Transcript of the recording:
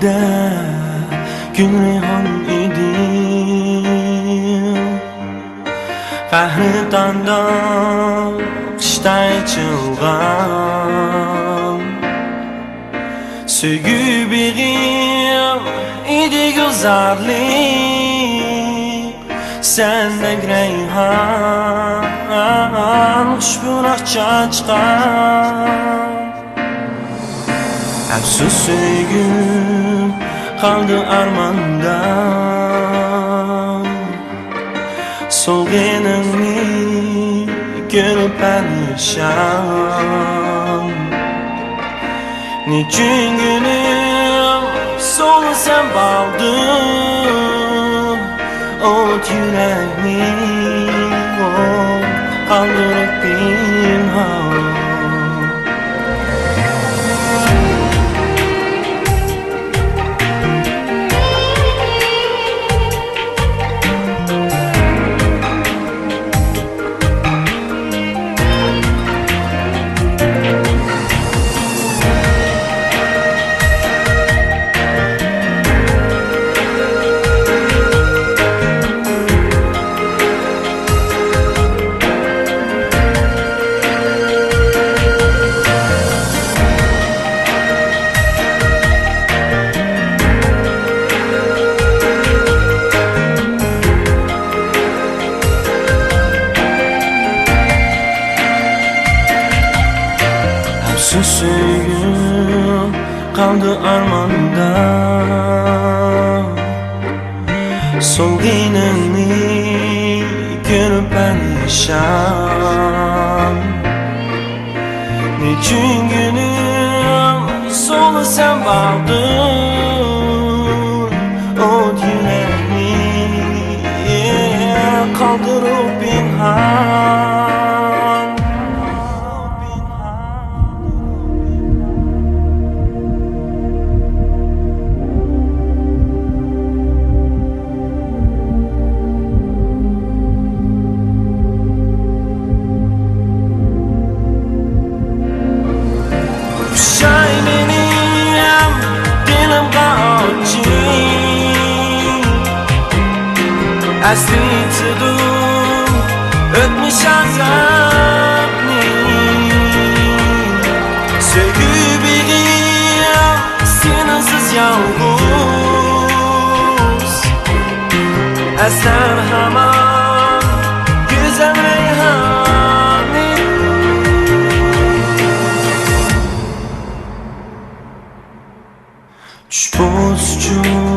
dilde gül reyhan idim. Qahritondan qishday chilg'an sevgi beg'im edi go'zallik sendek reyhan xushburoq chachqan. Afsus sevgim kaldı armanda, solgenini görüp perişan. Niçin günüm sonu sen baldın, ot yüreğini kaldırıp pinhan. Afsus sevgim kaldı armanda, solgenini görüp perişan. Niçin günüm sonu sen baldın, o yüreğini kaldırıp pinhan. Asli tutum ötmüş azapni, sevgi beg'im sensiz yolg'iz. Aslan hamon go'zal rayhoni, tush uchun